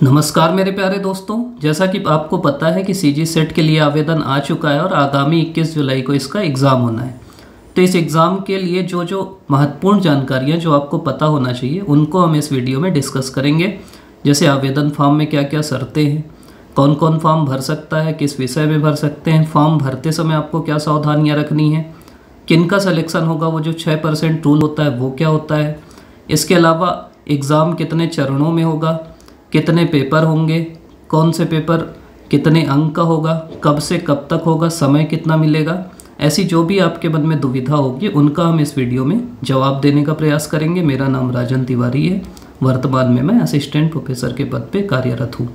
नमस्कार मेरे प्यारे दोस्तों। जैसा कि आपको पता है कि सीजी सेट के लिए आवेदन आ चुका है और आगामी 21 जुलाई को इसका एग्ज़ाम होना है। तो इस एग्ज़ाम के लिए जो जो महत्वपूर्ण जानकारियां जो आपको पता होना चाहिए उनको हम इस वीडियो में डिस्कस करेंगे। जैसे आवेदन फॉर्म में क्या क्या शर्तें हैं, कौन कौन फॉर्म भर सकता है, किस विषय में भर सकते हैं, फॉर्म भरते समय आपको क्या सावधानियाँ रखनी है, किन का सिलेक्शन होगा, वो जो 6% रूल होता है वो क्या होता है। इसके अलावा एग्ज़ाम कितने चरणों में होगा, कितने पेपर होंगे, कौन से पेपर कितने अंक का होगा, कब से कब तक होगा, समय कितना मिलेगा, ऐसी जो भी आपके मन में दुविधा होगी उनका हम इस वीडियो में जवाब देने का प्रयास करेंगे। मेरा नाम राजन तिवारी है। वर्तमान में मैं असिस्टेंट प्रोफेसर के पद पे कार्यरत हूँ।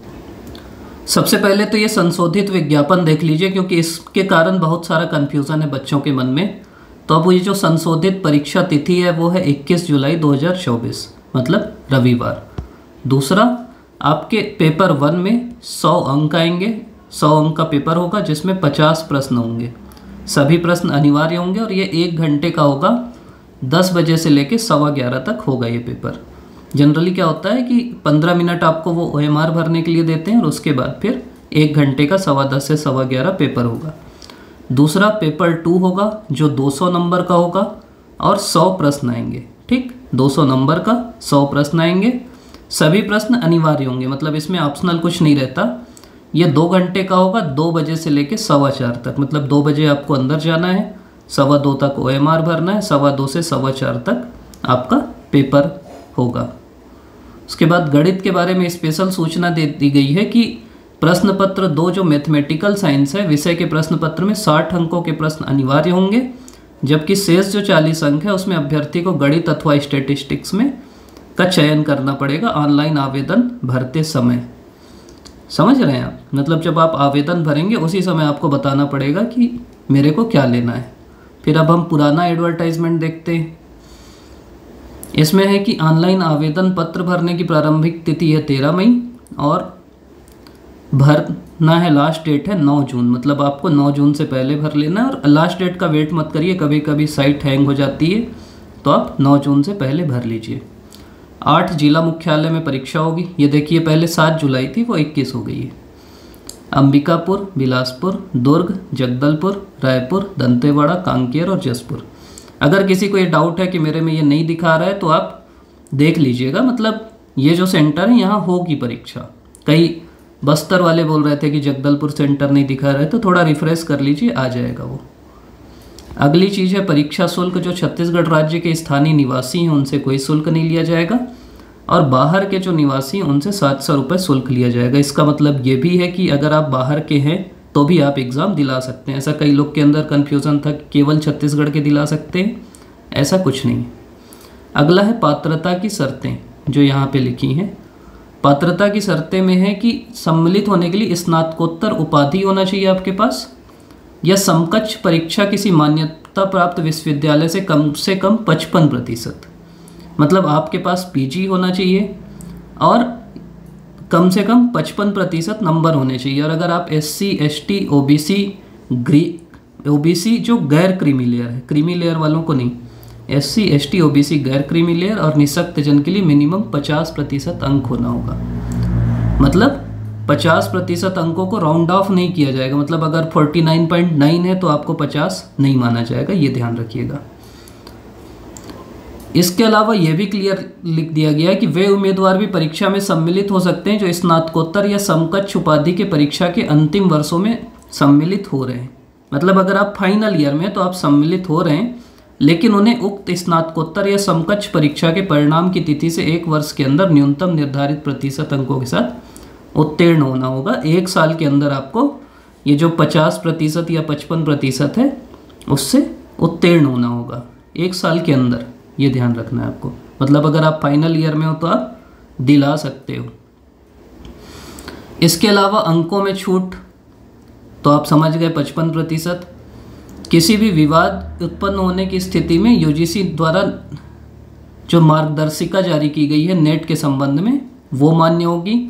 सबसे पहले तो ये संशोधित विज्ञापन देख लीजिए, क्योंकि इसके कारण बहुत सारा कन्फ्यूज़न है बच्चों के मन में। तो अब ये जो संशोधित परीक्षा तिथि है वो है 21 जुलाई 2024, मतलब रविवार। दूसरा, आपके पेपर 1 में 100 अंक आएंगे। 100 अंक का पेपर होगा जिसमें 50 प्रश्न होंगे। सभी प्रश्न अनिवार्य होंगे और ये 1 घंटे का होगा। 10 बजे से लेकर 11:15 तक होगा ये पेपर। जनरली क्या होता है कि 15 मिनट आपको वो OMR भरने के लिए देते हैं और उसके बाद फिर 1 घंटे का 10:15 से 11:15 पेपर होगा। दूसरा, पेपर 2 होगा जो 200 नंबर का होगा और 100 प्रश्न आएंगे। ठीक, 200 नंबर का 100 प्रश्न आएंगे। सभी प्रश्न अनिवार्य होंगे, मतलब इसमें ऑप्शनल कुछ नहीं रहता। ये 2 घंटे का होगा, 2 बजे से लेकर 4:15 तक, मतलब 2 बजे आपको अंदर जाना है, 2:15 तक OMR भरना है, 2:15 से 4:15 तक आपका पेपर होगा। उसके बाद गणित के बारे में स्पेशल सूचना दे दी गई है कि प्रश्न पत्र 2 जो मैथमेटिकल साइंस है विषय के प्रश्न पत्र में 60 अंकों के प्रश्न अनिवार्य होंगे, जबकि शेष जो 40 अंक है उसमें अभ्यर्थी को गणित अथवा स्टैटिस्टिक्स में का चयन करना पड़ेगा ऑनलाइन आवेदन भरते समय। समझ रहे हैं आप? मतलब जब आप आवेदन भरेंगे उसी समय आपको बताना पड़ेगा कि मेरे को क्या लेना है। फिर अब हम पुराना एडवर्टाइजमेंट देखते हैं। इसमें है कि ऑनलाइन आवेदन पत्र भरने की प्रारंभिक तिथि है 13 मई और भरना है, लास्ट डेट है 9 जून, मतलब आपको 9 जून से पहले भर लेना है। और लास्ट डेट का वेट मत करिए, कभी कभी साइट हैंग हो जाती है, तो आप 9 जून से पहले भर लीजिए। 8 जिला मुख्यालय में परीक्षा होगी। ये देखिए, पहले 7 जुलाई थी, वो 21 हो गई है। अंबिकापुर, बिलासपुर, दुर्ग, जगदलपुर, रायपुर, दंतेवाड़ा, कांकेर और जसपुर। अगर किसी को ये डाउट है कि मेरे में ये नहीं दिखा रहा है तो आप देख लीजिएगा, मतलब ये जो सेंटर है यहाँ होगी परीक्षा। कई बस्तर वाले बोल रहे थे कि जगदलपुर सेंटर नहीं दिखा रहा है, तो थोड़ा रिफ्रेश कर लीजिए, आ जाएगा वो। अगली चीज़ है परीक्षा शुल्क। जो छत्तीसगढ़ राज्य के स्थानीय निवासी हैं उनसे कोई शुल्क नहीं लिया जाएगा और बाहर के जो निवासी हैं उनसे 700 रुपये शुल्क लिया जाएगा। इसका मतलब ये भी है कि अगर आप बाहर के हैं तो भी आप एग्ज़ाम दिला सकते हैं। ऐसा कई लोग के अंदर कन्फ्यूज़न था कि केवल छत्तीसगढ़ के दिला सकते हैं, ऐसा कुछ नहीं। अगला है पात्रता की शर्तें, जो यहाँ पर लिखी हैं। पात्रता की शर्तें में है कि सम्मिलित होने के लिए स्नातकोत्तर उपाधि होना चाहिए आपके पास, या समकक्ष परीक्षा किसी मान्यता प्राप्त विश्वविद्यालय से कम 55%, मतलब आपके पास PG होना चाहिए और कम से कम 55% नंबर होने चाहिए। और अगर आप SC ST OBC जो गैर क्रीमी लेयर है, क्रीमी लेयर वालों को नहीं, SC ST OBC गैर क्रीमी लेयर और निःशक्त जन के लिए मिनिमम 50% अंक होना होगा। मतलब 50% अंकों को राउंड ऑफ नहीं किया जाएगा, मतलब अगर 49.9 है तो आपको 50 नहीं माना जाएगा, ये ध्यान रखिएगा। इसके अलावा यह भी क्लियर लिख दिया गया है कि वे उम्मीदवार भी परीक्षा में सम्मिलित हो सकते हैं जो स्नातकोत्तर या समकक्ष उपाधि के परीक्षा के अंतिम वर्षों में सम्मिलित हो रहे हैं। मतलब अगर आप फाइनल ईयर में तो आप सम्मिलित हो रहे हैं, लेकिन उन्हें उक्त स्नातकोत्तर या समकक्ष परीक्षा के परिणाम की तिथि से 1 वर्ष के अंदर न्यूनतम निर्धारित प्रतिशत अंकों के साथ उत्तीर्ण होना होगा। 1 साल के अंदर आपको ये जो 50% या 55% है उससे उत्तीर्ण होना होगा, 1 साल के अंदर, ये ध्यान रखना है आपको। मतलब अगर आप फाइनल ईयर में हो तो आप दिला सकते हो। इसके अलावा अंकों में छूट तो आप समझ गए, 55%। किसी भी विवाद उत्पन्न होने की स्थिति में UGC द्वारा जो मार्गदर्शिका जारी की गई है नेट के संबंध में वो मान्य होगी।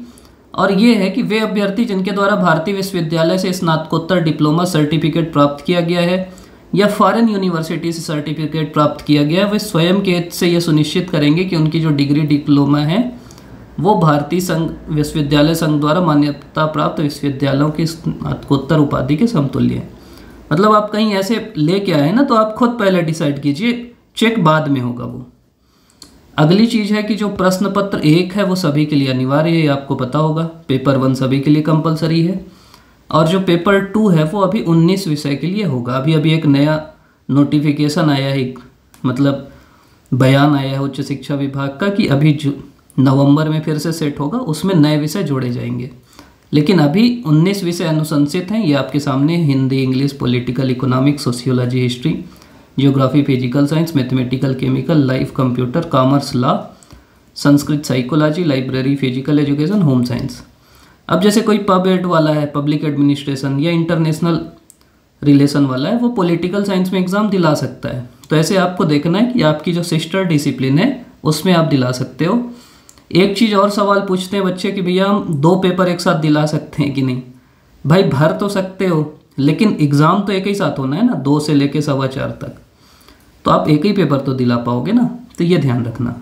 और ये है कि वे अभ्यर्थी जिनके द्वारा भारतीय विश्वविद्यालय से स्नातकोत्तर डिप्लोमा सर्टिफिकेट प्राप्त किया गया है या फॉरेन यूनिवर्सिटी से सर्टिफिकेट प्राप्त किया गया है, वे स्वयं के हित से यह सुनिश्चित करेंगे कि उनकी जो डिग्री डिप्लोमा है वो भारतीय संघ विश्वविद्यालय संघ द्वारा मान्यता प्राप्त विश्वविद्यालयों की स्नातकोत्तर उपाधि के समतुल्य है। मतलब आप कहीं ऐसे लेके आए ना, तो आप खुद पहले डिसाइड कीजिए, चेक बाद में होगा वो। अगली चीज़ है कि जो प्रश्न पत्र 1 है वो सभी के लिए अनिवार्य है, आपको पता होगा। पेपर 1 सभी के लिए कंपलसरी है, और जो पेपर 2 है वो अभी 19 विषय के लिए होगा। अभी एक नया नोटिफिकेशन आया है, मतलब बयान आया है उच्च शिक्षा विभाग का कि अभी नवंबर में फिर से सेट होगा, उसमें नए विषय जोड़े जाएंगे। लेकिन अभी 19 विषय अनुशंसित हैं, ये आपके सामने Hindi, English, political, economics, sociology, history, geography, physical science, mathematical, chemical, life, computer, commerce, law, Sanskrit, psychology, library, physical education, home science. अब जैसे कोई पब एड वाला है, पब्लिक एडमिनिस्ट्रेशन या इंटरनेशनल रिलेशन वाला है, वो पॉलिटिकल साइंस में एग्ज़ाम दिला सकता है। तो ऐसे आपको देखना है कि आपकी जो सिस्टर डिसिप्लिन है उसमें आप दिला सकते हो। एक चीज़ और सवाल पूछते हैं बच्चे कि भैया हम 2 पेपर एक साथ दिला सकते हैं कि नहीं। भाई भर तो सकते हो, लेकिन एग्ज़ाम तो एक ही साथ होना है ना, 2 से लेके 4:15 तक, तो आप एक ही पेपर तो दिला पाओगे ना, तो ये ध्यान रखना।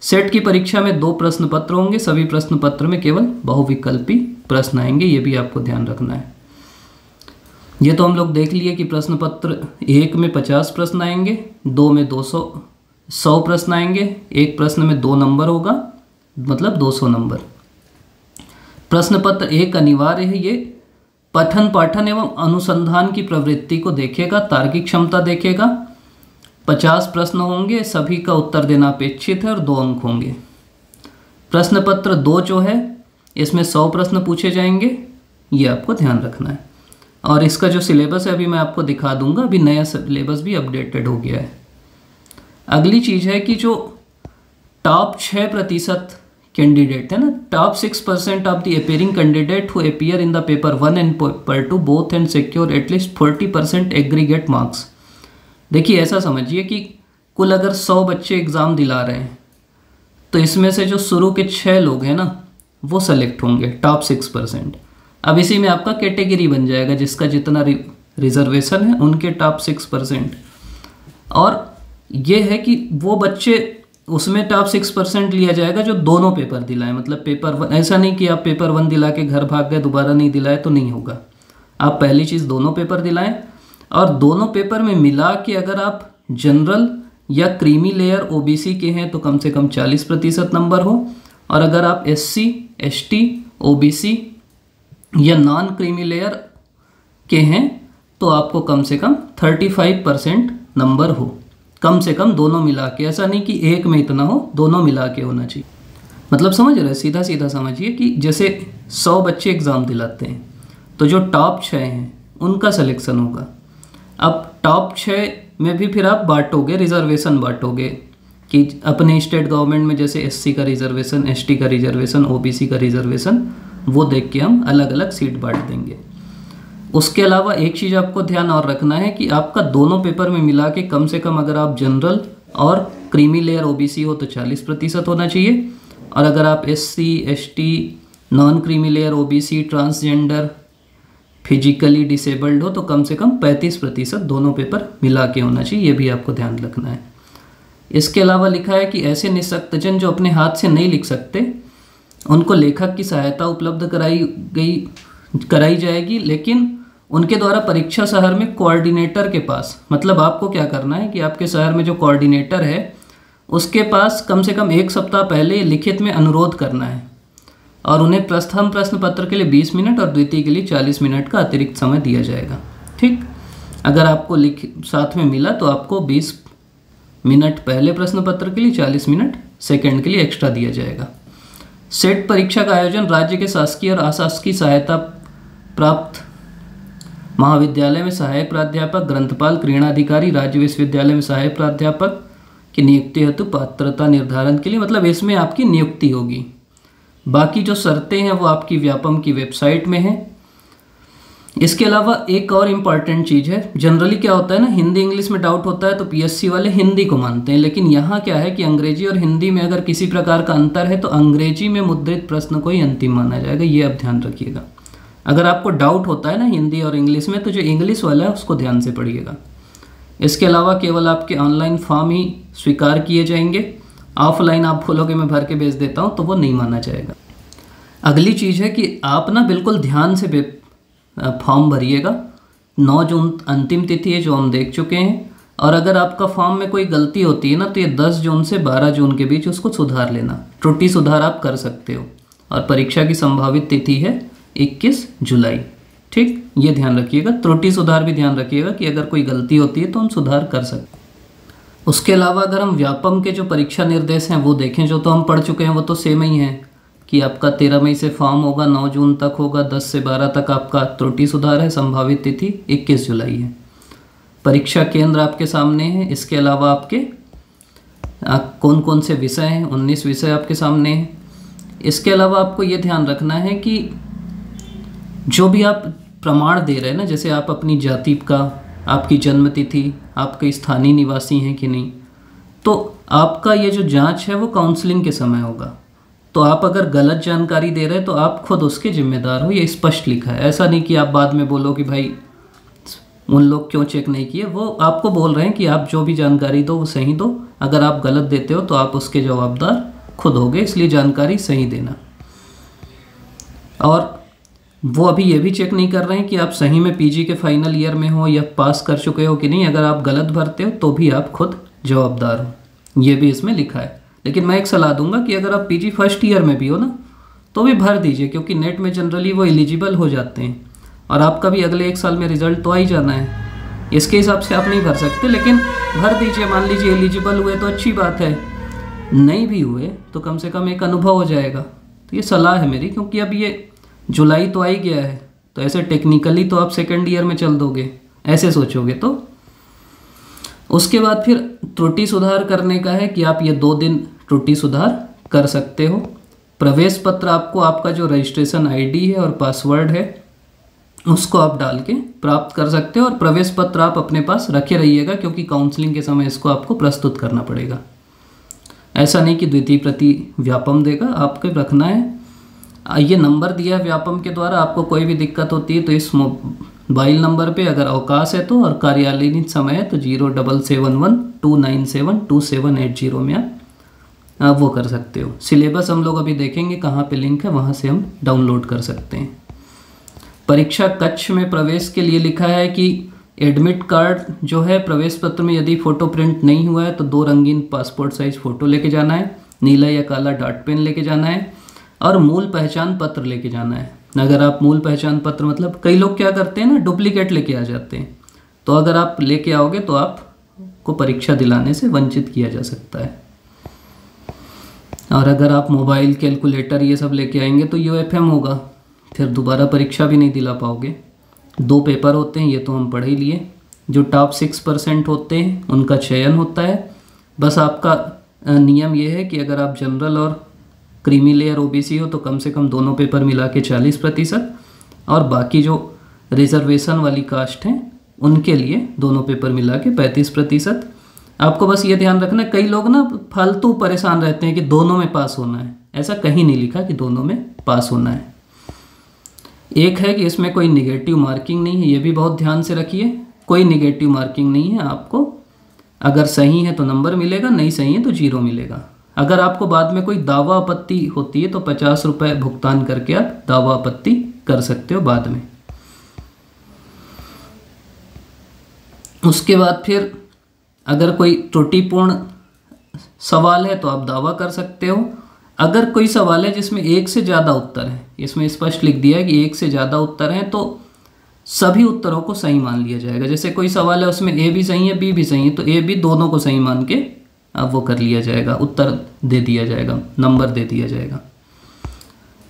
सेट की परीक्षा में 2 प्रश्न पत्र होंगे, सभी प्रश्न पत्र में केवल बहुविकल्पी प्रश्न आएंगे, ये भी आपको ध्यान रखना है। ये तो हम लोग देख लिए कि प्रश्न पत्र 1 में 50 प्रश्न आएंगे, 2 में 100 प्रश्न आएंगे, एक प्रश्न में 2 नंबर होगा, मतलब 200 नंबर। प्रश्न पत्र 1 अनिवार्य है, ये पठन पाठन एवं अनुसंधान की प्रवृत्ति को देखेगा, तार्किक क्षमता देखेगा। 50 प्रश्न होंगे, सभी का उत्तर देना अपेक्षित है और 2 अंक होंगे। प्रश्न पत्र 2 जो है इसमें 100 प्रश्न पूछे जाएंगे, ये आपको ध्यान रखना है। और इसका जो सिलेबस है अभी मैं आपको दिखा दूंगा, अभी नया सिलेबस भी अपडेटेड हो गया है। अगली चीज़ है कि जो टॉप 6% कैंडिडेट है ना, top 6% of the appearing candidate who appear in the paper 1 and paper 2 both and secure at least 40% aggregate marks. देखिए ऐसा समझिए कि कुल अगर 100 बच्चे एग्ज़ाम दिला रहे हैं, तो इसमें से जो शुरू के 6 लोग हैं ना, वो सेलेक्ट होंगे, टॉप 6%। अब इसी में आपका कैटेगरी बन जाएगा, जिसका जितना रिजर्वेशन है उनके टॉप 6%। और ये है कि वो बच्चे उसमें टॉप 6% लिया जाएगा जो दोनों पेपर दिलाएं। मतलब पेपर 1, ऐसा नहीं कि आप पेपर 1 दिला के घर भाग गए, दोबारा नहीं दिलाए तो नहीं होगा। आप पहली चीज़ दोनों पेपर दिलाएं, और दोनों पेपर में मिला के अगर आप जनरल या क्रीमी लेयर ओबीसी के हैं तो कम से कम 40% नंबर हो, और अगर आप SC, ST, OBC या नॉन क्रीमी लेयर के हैं तो आपको कम से कम 35% नंबर हो, कम से कम दोनों मिला के। ऐसा नहीं कि एक में इतना हो, दोनों मिला के होना चाहिए। मतलब समझ रहे, सीधा सीधा समझिए कि जैसे 100 बच्चे एग्ज़ाम दिलाते हैं, तो जो टॉप 6 हैं उनका सिलेक्शन होगा। अब टॉप 6 में भी फिर आप बांटोगे, रिजर्वेशन बांटोगे कि अपने स्टेट गवर्नमेंट में जैसे SC का रिजर्वेशन, ST का रिजर्वेशन, OBC का रिजर्वेशन, वो देख के हम अलग अलग सीट बांट देंगे। उसके अलावा एक चीज़ आपको ध्यान और रखना है कि आपका दोनों पेपर में मिला के कम से कम अगर आप जनरल और क्रीमी लेयर OBC हो तो 40% होना चाहिए, और अगर आप SC, ST, non creamy layer OBC, transgender, physically disabled हो तो कम से कम 35% दोनों पेपर मिला के होना चाहिए, ये भी आपको ध्यान रखना है। इसके अलावा लिखा है कि ऐसे निःशक्तजन जो अपने हाथ से नहीं लिख सकते उनको लेखक की सहायता उपलब्ध कराई जाएगी, लेकिन उनके द्वारा परीक्षा शहर में कोऑर्डिनेटर के पास, मतलब आपको क्या करना है कि आपके शहर में जो कोऑर्डिनेटर है उसके पास कम से कम 1 सप्ताह पहले लिखित में अनुरोध करना है, और उन्हें प्रथम प्रश्न पत्र के लिए 20 मिनट और द्वितीय के लिए 40 मिनट का अतिरिक्त समय दिया जाएगा। ठीक, अगर आपको साथ में मिला तो आपको 20 मिनट पहले प्रश्न पत्र के लिए, 40 मिनट सेकंड के लिए एक्स्ट्रा दिया जाएगा। सेट परीक्षा का आयोजन राज्य के शासकीय और अशासकीय सहायता प्राप्त महाविद्यालय में सहायक प्राध्यापक, ग्रंथपाल, क्रीड़ाधिकारी, राज्य विश्वविद्यालय में सहायक प्राध्यापक की नियुक्ति हेतु पात्रता निर्धारण के लिए, मतलब इसमें आपकी नियुक्ति होगी। बाकी जो शर्तें हैं वो आपकी व्यापम की वेबसाइट में है। इसके अलावा एक और इम्पॉर्टेंट चीज़ है, जनरली क्या होता है ना, हिंदी इंग्लिश में डाउट होता है तो PSC वाले हिंदी को मानते हैं, लेकिन यहाँ क्या है कि अंग्रेजी और हिंदी में अगर किसी प्रकार का अंतर है तो अंग्रेजी में मुद्रित प्रश्न को ही अंतिम माना जाएगा, ये आप ध्यान रखिएगा। अगर आपको डाउट होता है ना हिंदी और इंग्लिश में, तो जो इंग्लिश वाला है उसको ध्यान से पढ़िएगा। इसके अलावा केवल आपके ऑनलाइन फॉर्म ही स्वीकार किए जाएंगे, ऑफलाइन आप बोलोगे मैं भर के भेज देता हूँ तो वो नहीं माना जाएगा। अगली चीज़ है कि आप ना बिल्कुल ध्यान से फॉर्म भरिएगा। 9 जून अंतिम तिथि है जो हम देख चुके हैं, और अगर आपका फॉर्म में कोई गलती होती है ना तो ये 10 जून से 12 जून के बीच उसको सुधार लेना, त्रुटि सुधार आप कर सकते हो। और परीक्षा की संभावित तिथि है 21 जुलाई। ठीक, ये ध्यान रखिएगा। त्रुटि सुधार भी ध्यान रखिएगा कि अगर कोई गलती होती है तो हम सुधार कर सकते हैं। उसके अलावा अगर हम व्यापम के जो परीक्षा निर्देश हैं वो देखें, जो तो हम पढ़ चुके हैं वो तो सेम ही है कि आपका 13 मई से फॉर्म होगा, 9 जून तक होगा, 10 से 12 तक आपका त्रुटि सुधार है, संभावित तिथि 21 जुलाई है। परीक्षा केंद्र आपके सामने है। इसके अलावा आपके कौन कौन से विषय हैं, 19 विषय आपके सामने हैं। इसके अलावा आपको ये ध्यान रखना है कि जो भी आप प्रमाण दे रहे हैं ना, जैसे आप अपनी जाति का, आपकी जन्म तिथि, आपके स्थानीय निवासी हैं कि नहीं, तो आपका ये जो जांच है वो काउंसलिंग के समय होगा। तो आप अगर गलत जानकारी दे रहे हैं तो आप खुद उसके जिम्मेदार हो, ये स्पष्ट लिखा है। ऐसा नहीं कि आप बाद में बोलो कि भाई उन लोग क्यों चेक नहीं किए। वो आपको बोल रहे हैं कि आप जो भी जानकारी दो वो सही दो, अगर आप गलत देते हो तो आप उसके जवाबदार खुद होगे, इसलिए जानकारी सही देना। और वो अभी ये भी चेक नहीं कर रहे हैं कि आप सही में पीजी के फाइनल ईयर में हो या पास कर चुके हो कि नहीं। अगर आप गलत भरते हो तो भी आप खुद जवाबदार हो, ये भी इसमें लिखा है। लेकिन मैं एक सलाह दूंगा कि अगर आप पीजी फर्स्ट ईयर में भी हो ना तो भी भर दीजिए, क्योंकि नेट में जनरली वो एलिजिबल हो जाते हैं और आपका भी अगले 1 साल में रिजल्ट तो आ ही जाना है। इसके हिसाब से आप नहीं भर सकते, लेकिन भर दीजिए। मान लीजिए एलिजिबल हुए तो अच्छी बात है, नहीं भी हुए तो कम से कम एक अनुभव हो जाएगा। तो ये सलाह है मेरी, क्योंकि अब ये जुलाई तो आ ही गया है, तो ऐसे टेक्निकली तो आप सेकेंड ईयर में चल दोगे, ऐसे सोचोगे तो। उसके बाद फिर त्रुटि सुधार करने का है कि आप ये 2 दिन त्रुटि सुधार कर सकते हो। प्रवेश पत्र आपको आपका जो रजिस्ट्रेशन आईडी है और पासवर्ड है उसको आप डाल के प्राप्त कर सकते हो, और प्रवेश पत्र आप अपने पास रखे रहिएगा, क्योंकि काउंसलिंग के समय इसको आपको प्रस्तुत करना पड़ेगा। ऐसा नहीं कि द्वितीय प्रति व्यापम देगा, आपको रखना है। ये नंबर दिया है व्यापम के द्वारा, आपको कोई भी दिक्कत होती है तो इस मोबाइल नंबर पे अगर अवकाश है तो, और कार्यालयीन समय है तो 0771297278 में आप वो कर सकते हो। सिलेबस हम लोग अभी देखेंगे कहाँ पे लिंक है, वहाँ से हम डाउनलोड कर सकते हैं। परीक्षा कक्ष में प्रवेश के लिए लिखा है कि एडमिट कार्ड जो है प्रवेश पत्र में यदि फ़ोटो प्रिंट नहीं हुआ है तो 2 रंगीन पासपोर्ट साइज फ़ोटो लेके जाना है, नीला या काला डॉट पेन लेके जाना है, और मूल पहचान पत्र लेके जाना है। अगर आप मूल पहचान पत्र, मतलब कई लोग क्या करते हैं ना, डुप्लीकेट लेके आ जाते हैं, तो अगर आप लेके आओगे तो आपको परीक्षा दिलाने से वंचित किया जा सकता है। और अगर आप मोबाइल, कैलकुलेटर ये सब लेके आएंगे तो यूएफएम होगा, फिर दोबारा परीक्षा भी नहीं दिला पाओगे। 2 पेपर होते हैं, ये तो हम पढ़ ही लिए। जो टॉप 6% होते हैं उनका चयन होता है। बस आपका नियम ये है कि अगर आप जनरल और क्रीमी लेयर ओबीसी हो तो कम से कम दोनों पेपर मिला के 40%, और बाकी जो रिजर्वेशन वाली कास्ट हैं उनके लिए दोनों पेपर मिला के 35%। आपको बस ये ध्यान रखना, कई लोग ना फालतू परेशान रहते हैं कि दोनों में पास होना है। ऐसा कहीं नहीं लिखा कि दोनों में पास होना है। एक है कि इसमें कोई निगेटिव मार्किंग नहीं है, ये भी बहुत ध्यान से रखिए। कोई निगेटिव मार्किंग नहीं है, आपको अगर सही है तो नंबर मिलेगा, नहीं सही है तो 0 मिलेगा। अगर आपको बाद में कोई दावा आपत्ति होती है तो 50 रुपये भुगतान करके आप दावा आपत्ति कर सकते हो बाद में। उसके बाद फिर अगर कोई त्रुटिपूर्ण सवाल है तो आप दावा कर सकते हो। अगर कोई सवाल है जिसमें 1 से ज़्यादा उत्तर है, इसमें स्पष्ट लिख दिया है कि 1 से ज़्यादा उत्तर हैं, तो सभी उत्तरों को सही मान लिया जाएगा। जैसे कोई सवाल है उसमें ए भी सही है, बी भी सही है, तो ए बी दोनों को सही मान के अब वो कर लिया जाएगा, उत्तर दे दिया जाएगा, नंबर दे दिया जाएगा।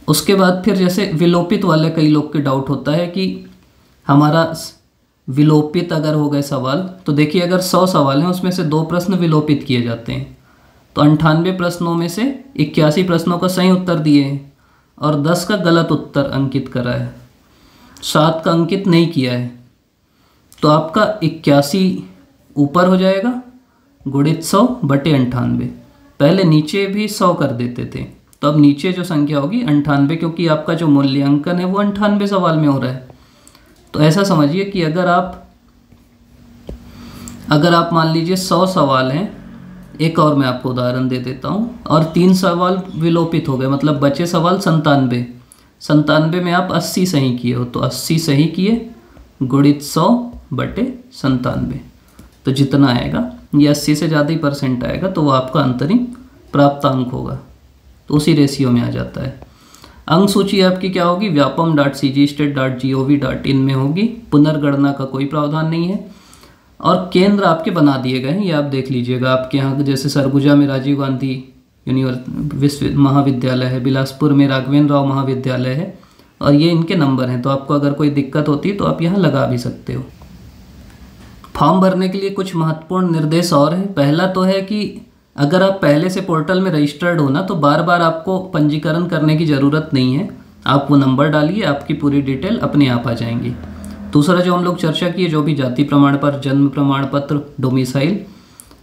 उसके बाद फिर जैसे विलोपित वाले कई लोग के डाउट होता है कि हमारा विलोपित अगर हो गए सवाल, तो देखिए अगर 100 सवाल हैं उसमें से 2 प्रश्न विलोपित किए जाते हैं, तो 98 प्रश्नों में से 81 प्रश्नों का सही उत्तर दिए हैं और 10 का गलत उत्तर अंकित करा है, 7 का अंकित नहीं किया है, तो आपका 81 ऊपर हो जाएगा गुणित 100 बटे 98। पहले नीचे भी 100 कर देते थे, तो अब नीचे जो संख्या होगी 98, क्योंकि आपका जो मूल्यांकन है वो 98 सवाल में हो रहा है। तो ऐसा समझिए कि अगर आप मान लीजिए 100 सवाल हैं एक और मैं आपको उदाहरण दे देता हूँ। और 3 सवाल विलोपित हो गए, मतलब बचे सवाल 97। 97 में आप 80 सही किए हो, तो 80 सही किए गुणित 100/97, तो जितना आएगा ये 80 से ज़्यादा ही परसेंट आएगा, तो वो आपका अंतरिम प्राप्त अंक होगा, तो उसी रेशियो में आ जाता है। अंक सूची आपकी क्या होगी, vyapam.cgstate.gov.in में होगी। पुनर्गणना का कोई प्रावधान नहीं है। और केंद्र आपके बना दिए गए हैं, ये आप देख लीजिएगा। आपके यहाँ जैसे सरगुजा में राजीव गांधी विश्व महाविद्यालय है, बिलासपुर में राघवेंद्र राव महाविद्यालय है, और ये इनके नंबर हैं। तो आपको अगर कोई दिक्कत होती है तो आप यहाँ लगा भी सकते हो। फॉर्म भरने के लिए कुछ महत्वपूर्ण निर्देश और हैं। पहला तो है कि अगर आप पहले से पोर्टल में रजिस्टर्ड हो ना, तो बार बार आपको पंजीकरण करने की ज़रूरत नहीं है। आप वो नंबर डालिए, आपकी पूरी डिटेल अपने आप आ जाएंगी। दूसरा जो हम लोग चर्चा किए, जो भी जाति प्रमाण पत्र, जन्म प्रमाण पत्र, डोमिसाइल,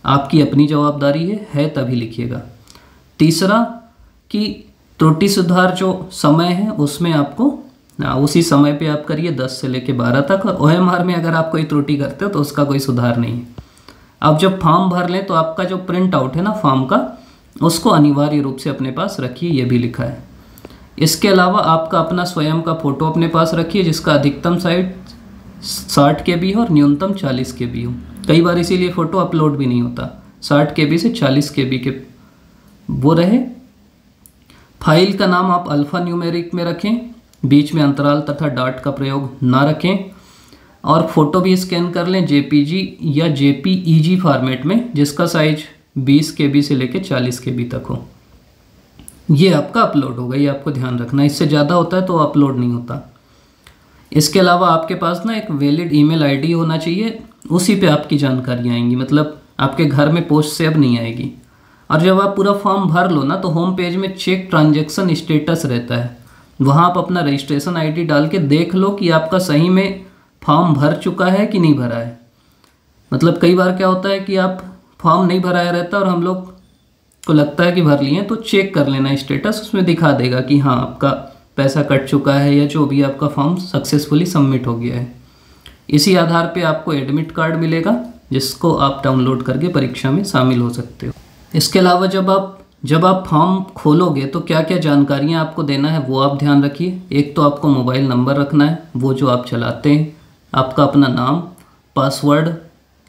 आपकी अपनी जवाबदारी है तभी लिखिएगा। तीसरा कि त्रुटि सुधार जो समय है उसमें आपको उसी समय पे आप करिए 10 से लेकर 12 तक। और OMR में अगर आप कोई त्रुटि करते हो तो उसका कोई सुधार नहीं है। अब जब फॉर्म भर लें तो आपका जो प्रिंट आउट है ना फॉर्म का, उसको अनिवार्य रूप से अपने पास रखिए, ये भी लिखा है। इसके अलावा आपका अपना स्वयं का फ़ोटो अपने पास रखिए, जिसका अधिकतम साइज 60 KB हो और न्यूनतम 40 KB हो। कई बार इसीलिए फ़ोटो अपलोड भी नहीं होता। 60 KB से 40 KB के वो रहे। फाइल का नाम आप अल्फ़ा न्यूमेरिक में रखें, बीच में अंतराल तथा डॉट का प्रयोग ना रखें। और फोटो भी स्कैन कर लें JPG या JPEG फॉर्मेट में, जिसका साइज 20 KB से लेकर 40 KB तक हो। ये आपका अपलोड होगा, ये आपको ध्यान रखना। इससे ज़्यादा होता है तो अपलोड नहीं होता। इसके अलावा आपके पास ना एक वैलिड ईमेल ID होना चाहिए, उसी पे आपकी जानकारियाँ आएंगी, मतलब आपके घर में पोस्ट से अब नहीं आएगी। और जब आप पूरा फॉर्म भर लो ना, तो होम पेज में चेक ट्रांजैक्शन स्टेटस रहता है, वहाँ आप अपना रजिस्ट्रेशन ID डाल के देख लो कि आपका सही में फॉर्म भर चुका है कि नहीं भरा है। मतलब कई बार क्या होता है कि आप फॉर्म नहीं भराया रहता और हम लोग को लगता है कि भर लिए, तो चेक कर लेना स्टेटस, उसमें दिखा देगा कि हाँ आपका पैसा कट चुका है या जो भी आपका फॉर्म सक्सेसफुली सबमिट हो गया है। इसी आधार पे आपको एडमिट कार्ड मिलेगा, जिसको आप डाउनलोड करके परीक्षा में शामिल हो सकते हो। इसके अलावा जब आप फॉर्म खोलोगे तो क्या क्या जानकारियाँ आपको देना है वो आप ध्यान रखिए। एक तो आपको मोबाइल नंबर रखना है, वो जो आप चलाते हैं। आपका अपना नाम, पासवर्ड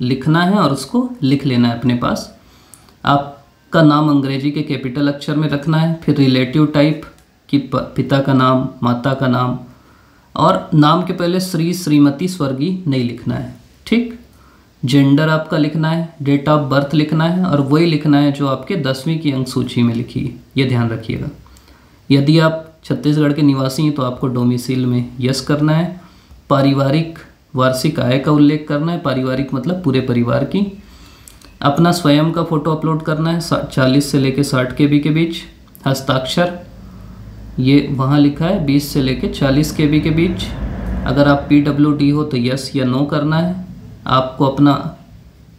लिखना है और उसको लिख लेना है अपने पास। आपका नाम अंग्रेजी के कैपिटल अक्षर में रखना है। फिर रिलेटिव टाइप कि पिता का नाम, माता का नाम, और नाम के पहले श्री, श्रीमती, स्वर्गीय नहीं लिखना है, ठीक। जेंडर आपका लिखना है, डेट ऑफ बर्थ लिखना है, और वही लिखना है जो आपके 10वीं की अंक सूची में लिखी है, ये ध्यान रखिएगा। यदि आप छत्तीसगढ़ के निवासी हैं तो आपको डोमिसाइल में यस करना है। पारिवारिक वार्षिक आय का उल्लेख करना है, पारिवारिक मतलब पूरे परिवार की। अपना स्वयं का फ़ोटो अपलोड करना है 40 से लेकर 60 KB के बीच। हस्ताक्षर ये वहाँ लिखा है 20 से लेकर 40 KB के बीच। अगर आप PWD हो तो यस या नो करना है। आपको अपना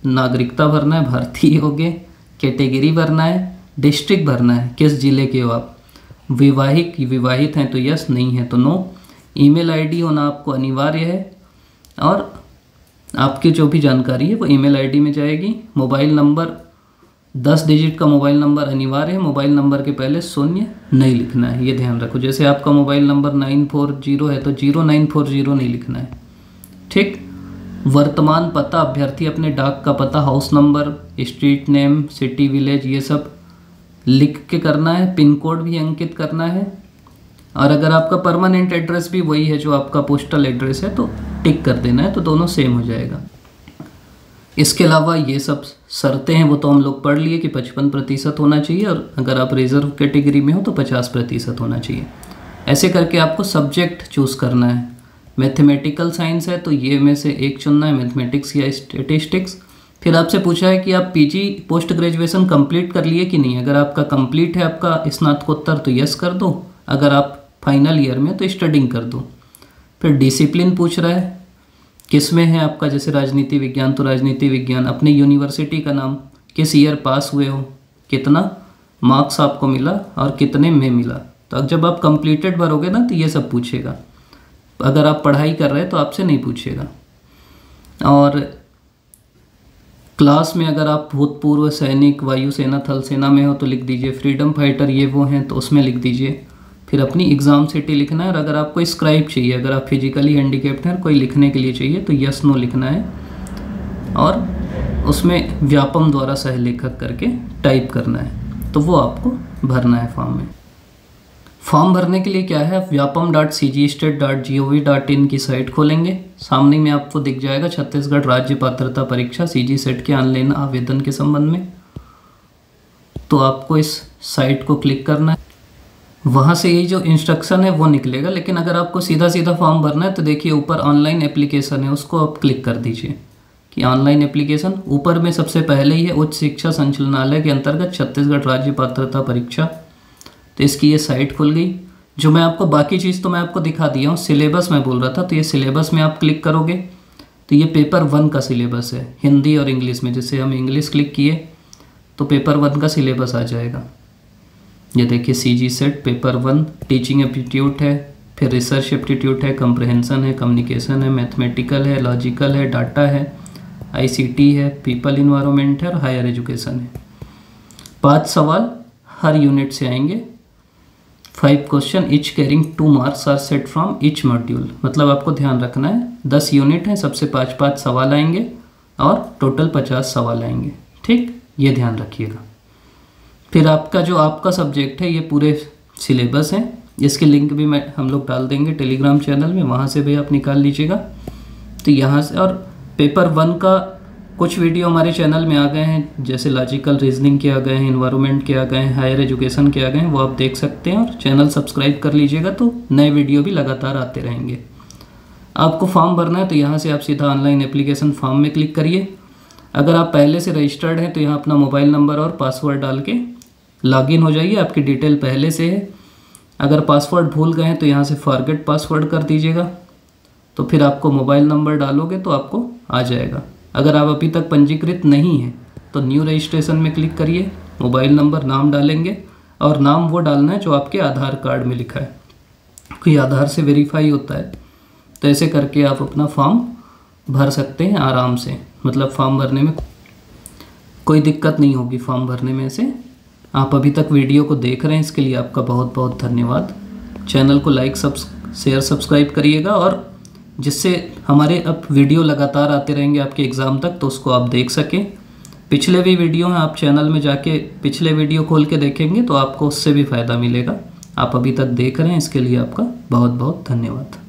नागरिकता भरना है, भारतीय हो गए। कैटेगरी भरना है, डिस्ट्रिक्ट भरना है, किस ज़िले के हो आप। विवाहित हैं तो यस, नहीं है तो नो। ईमेल ID होना आपको अनिवार्य है, और आपकी जो भी जानकारी है वो ईमेल ID में जाएगी। मोबाइल नंबर 10 डिजिट का मोबाइल नंबर अनिवार्य है। मोबाइल नंबर के पहले 0 नहीं लिखना है, ये ध्यान रखो। जैसे आपका मोबाइल नंबर 940 है तो 0940 नहीं लिखना है, ठीक। वर्तमान पता, अभ्यर्थी अपने डाक का पता, house number, street name, city, village, ये सब लिख के करना है। पिन कोड भी अंकित करना है। और अगर आपका परमानेंट एड्रेस भी वही है जो आपका पोस्टल एड्रेस है तो टिक कर देना है, तो दोनों सेम हो जाएगा। इसके अलावा ये सब शर्तें हैं वो तो हम लोग पढ़ लिए कि 55% होना चाहिए, और अगर आप रिजर्व कैटेगरी में हो तो 50% होना चाहिए। ऐसे करके आपको सब्जेक्ट चूज़ करना है। मैथमेटिकल साइंस है तो ये में से एक चुनना है, मैथमेटिक्स या स्टैटिस्टिक्स। फिर आपसे पूछा है कि आप PG पोस्ट ग्रेजुएशन कंप्लीट कर लिए कि नहीं। अगर आपका कंप्लीट है आपका स्नातकोत्तर तो यस कर दो, अगर आप फाइनल ईयर में तो स्टडिंग कर दो। फिर डिसिप्लिन पूछ रहा है किस में है आपका, जैसे राजनीति विज्ञान तो राजनीति विज्ञान। अपनी यूनिवर्सिटी का नाम, किस ईयर पास हुए हो, कितना मार्क्स आपको मिला और कितने में मिला। तो जब आप कंप्लीटेड भरोगे ना तो ये सब पूछेगा। अगर आप पढ़ाई कर रहे हैं तो आपसे नहीं पूछेगा। और क्लास में अगर आप भूतपूर्व सैनिक, वायुसेना, थल सेना में हो तो लिख दीजिए। फ्रीडम फाइटर ये वो हैं तो उसमें लिख दीजिए। फिर अपनी एग्ज़ाम सिटी लिखना है। और अगर आपको स्क्राइब चाहिए, अगर आप फिजिकली हैंडीकैप्ड हैं, कोई लिखने के लिए चाहिए तो यस नो लिखना है और उसमें व्यापम द्वारा सहलेखक करके टाइप करना है, तो वो आपको भरना है फॉर्म में। फॉर्म भरने के लिए क्या है, vyapam.cgstat.gov.in की साइट खोलेंगे। सामने में आपको दिख जाएगा छत्तीसगढ़ राज्य पात्रता परीक्षा सीजी सेट के ऑनलाइन आवेदन के संबंध में। तो आपको इस साइट को क्लिक करना है, वहाँ से ये जो इंस्ट्रक्शन है वो निकलेगा। लेकिन अगर आपको सीधा सीधा फॉर्म भरना है तो देखिए ऊपर ऑनलाइन एप्लीकेशन है, उसको आप क्लिक कर दीजिए कि ऑनलाइन एप्लीकेशन। ऊपर में सबसे पहले ही है उच्च शिक्षा संचालनालय के अंतर्गत छत्तीसगढ़ राज्य पात्रता परीक्षा। तो इसकी ये साइट खुल गई। जो मैं आपको बाकी चीज़ तो मैं आपको दिखा दिया हूँ, सिलेबस मैं बोल रहा था, तो ये सिलेबस में आप क्लिक करोगे तो ये पेपर 1 का सिलेबस है, हिंदी और इंग्लिश में। जैसे हम इंग्लिश क्लिक किए तो पेपर 1 का सिलेबस आ जाएगा। ये देखिए CG set paper 1 teaching aptitude है, फिर रिसर्च एप्टीट्यूड है, कंप्रहेंशन है, कम्युनिकेशन है, मैथमेटिकल है, लॉजिकल है, डाटा है, आईसीटी है, पीपल इन्वायरमेंट है और हायर एजुकेशन है। 5 सवाल हर यूनिट से आएंगे। 5 question each carrying 2 marks are set from each module. मतलब आपको ध्यान रखना है 10 यूनिट हैं, सबसे 5-5 सवाल आएंगे और टोटल 50 सवाल आएंगे। ठीक, ये ध्यान रखिएगा। फिर आपका सब्जेक्ट है, ये पूरे सिलेबस हैं। इसके लिंक भी हम लोग डाल देंगे टेलीग्राम चैनल में, वहाँ से भी आप निकाल लीजिएगा। तो यहाँ से, और पेपर 1 का कुछ वीडियो हमारे चैनल में आ गए हैं, जैसे लॉजिकल रीजनिंग के आ गए हैं, इन्वायरमेंट के आ गए हैं, हायर एजुकेशन के आ गए हैं, वो आप देख सकते हैं। और चैनल सब्सक्राइब कर लीजिएगा तो नए वीडियो भी लगातार आते रहेंगे। आपको फॉर्म भरना है तो यहाँ से आप सीधा ऑनलाइन एप्लीकेशन फॉर्म में क्लिक करिए। अगर आप पहले से रजिस्टर्ड हैं तो यहाँ अपना मोबाइल नंबर और पासवर्ड डाल के लॉगिन हो जाइए, आपकी डिटेल पहले से है। अगर पासवर्ड भूल गए हैं तो यहाँ से फॉरगेट पासवर्ड कर दीजिएगा, तो फिर आपको मोबाइल नंबर डालोगे तो आपको आ जाएगा। अगर आप अभी तक पंजीकृत नहीं हैं तो न्यू रजिस्ट्रेशन में क्लिक करिए, मोबाइल नंबर, नाम डालेंगे और नाम वो डालना है जो आपके आधार कार्ड में लिखा है, कोई आधार से वेरीफाई होता है। तो ऐसे करके आप अपना फॉर्म भर सकते हैं आराम से। मतलब फॉर्म भरने में कोई दिक्कत नहीं होगी फॉर्म भरने में से। आप अभी तक वीडियो को देख रहे हैं, इसके लिए आपका बहुत बहुत धन्यवाद। चैनल को लाइक, शेयर, सब्सक्राइब करिएगा, और जिससे हमारे अब वीडियो लगातार आते रहेंगे आपके एग्ज़ाम तक, तो उसको आप देख सकें। पिछले भी वीडियो हैं, आप चैनल में जाके पिछले वीडियो खोल के देखेंगे तो आपको उससे भी फ़ायदा मिलेगा। आप अभी तक देख रहे हैं, इसके लिए आपका बहुत बहुत धन्यवाद।